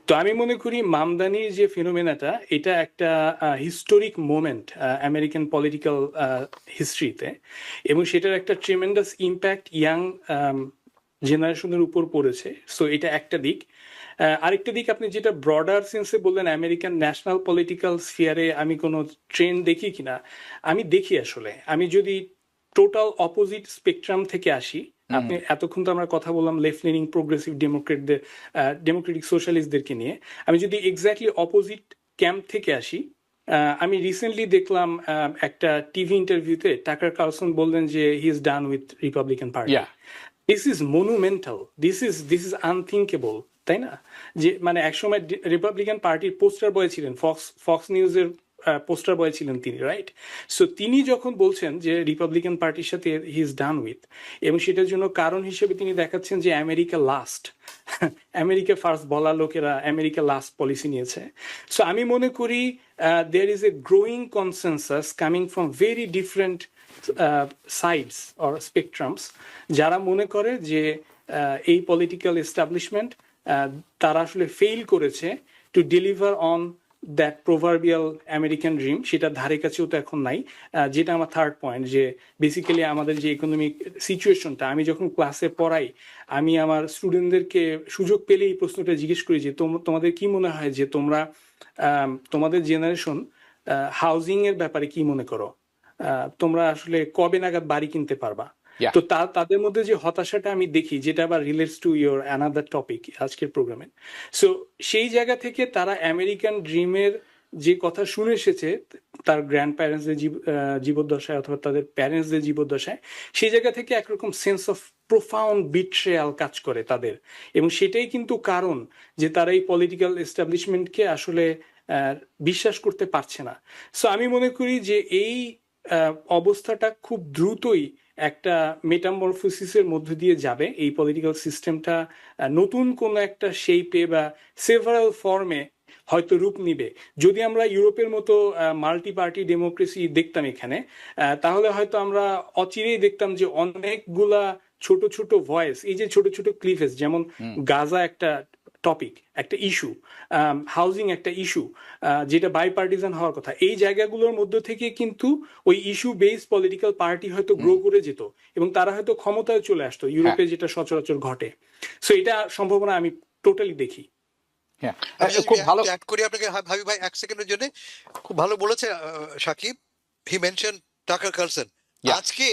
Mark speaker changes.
Speaker 1: তো আমি মনে করি মামদানির যে ফিনোমেনাটা, এটা একটা হিস্টোরিক মোমেন্ট আমেরিকান পলিটিক্যাল হিস্ট্রিতে, এবং সেটার একটা ট্রিমেন্ডাস ইম্প্যাক্ট ইয়াং জেনারেশনের উপর পড়েছে। সো এটা একটা দিক। আরেকটা দিক, আপনি যেটা ব্রডার সেন্সে বললেন আমেরিকান ন্যাশনাল পলিটিক্যাল স্ফিয়ারে আমি কোনো ট্রেন্ড দেখি কিনা, আমি দেখি। আসলে আমি যদি টোটাল অপোজিট স্পেকট্রাম থেকে আসি, আপনি এতক্ষণ তো আমরা কথা বললাম লেফট লিনিং প্রোগ্রেসিভ ডেমোক্রেটদের, ডেমোক্রেটিক সোশ্যালিস্টদেরকে নিয়ে, আমি যদি এক্স্যাক্টলি অপোজিট ক্যাম্প থেকে আসি, আমি রিসেন্টলি দেখলাম একটা টিভি ইন্টারভিউতে টাকার কার্লসন বললেন যে he is done with Republican party. This is monumental, this is unthinkable, তাই না? যে মানে একসময় রিপাবলিকান পার্টির পোস্টার বয় ছিলেন, ফক্স নিউজের পোস্টার বয় ছিলেন তিনি, রাইট? সো তিনি যখন বলছেন যে রিপাবলিকান পার্টির সাথে হি ইজ ডান উইথ, এবং সেটার জন্য কারণ হিসেবে তিনি দেখাচ্ছেন যে আমেরিকা লাস্ট, আমেরিকা ফার্স্ট বলা লোকেরা আমেরিকা লাস্ট পলিসি নিয়েছে। সো আমি মনে করি there is a growing consensus coming from very different sides or spectrums, যারা মনে করে যে এই পলিটিক্যাল এস্টাবলিশমেন্ট তারা আসলে ফেইল করেছে to deliver on that proverbial American dream, সেটা ধারে কাছেও তো এখন নাই। যেটা আমার থার্ড পয়েন্ট, যে বেসিক্যালি আমাদের যে ইকোনমিক সিচুয়েশনটা, আমি যখন ক্লাসে পড়াই, আমি আমার স্টুডেন্টদেরকে সুযোগ পেলেই এই প্রশ্নটা জিজ্ঞেস করি যে তোমাদের কি মনে হয় যে তোমরা তোমাদের জেনারেশন হাউজিং এর ব্যাপারে কি মনে করো, তোমরা আসলে কবে নাগাদ বাড়ি কিনতে পারবা? তো তাদের মধ্যে যে হতাশাটা আমি দেখি, যেটা আবার relates to your another topic আজকের প্রোগ্রামে। সো সেই জায়গা থেকে তারা আমেরিকান ড্রিমের যে কথা শুনে এসেছে তার গ্র্যান্ড প্যারেন্টসদের জীবদ্দশায় অথবা তাদের প্যারেন্টসদের জীবদ্দশায়, সেই জায়গা থেকে একরকম সেন্স অফ প্রোফাউন্ড বিট্রেয়াল কাজ করে তাদের, এবং সেটাই কিন্তু কারণ যে তারা এই পলিটিক্যাল এস্টাবলিশমেন্টকে আসলে বিশ্বাস করতে পারছে না। সো আমি মনে করি যে এই অবস্থাটা খুব দ্রুতই একটা মেটামরফোসিসের মধ্য দিয়ে যাবে। এই পলিটিক্যাল সিস্টেমটা নতুন কোনো একটা শেপে বা সেভারাল ফর্মে হয়তো রূপ নিবে। যদি আমরা ইউরোপের মতো মাল্টি পার্টি ডেমোক্রেসি দেখতাম এখানে, তাহলে হয়তো আমরা অচিরেই দেখতাম যে অনেকগুলা ছোট ছোট ভয়েস, এই যে ছোট ছোট ক্লিভেজ, যেমন গাজা একটা টপিক, একটা ইস্যু, হাউজিং একটা ইস্যু, যেটা বাইপার্টিজান হওয়ার কথা, এই জায়গাগুলোর মধ্য থেকে কিন্তু ওই ইস্যু বেস পলিটিক্যাল পার্টি হয়তো গ্রো করে যেত এবং তারা হয়তো ক্ষমতায় চলে আসতো, ইউরোপে যেটা সচরাচর ঘটে। সো এটা সম্ভাবনা আমি টোটালি দেখি।
Speaker 2: খুব ভালো অ্যাড করি আপনাকে ভাবি ভাই এক সেকেন্ডের জন্য। খুব ভালো বলেছে সাকিব। হি মেনশন টাকার কার্লসন। আজকে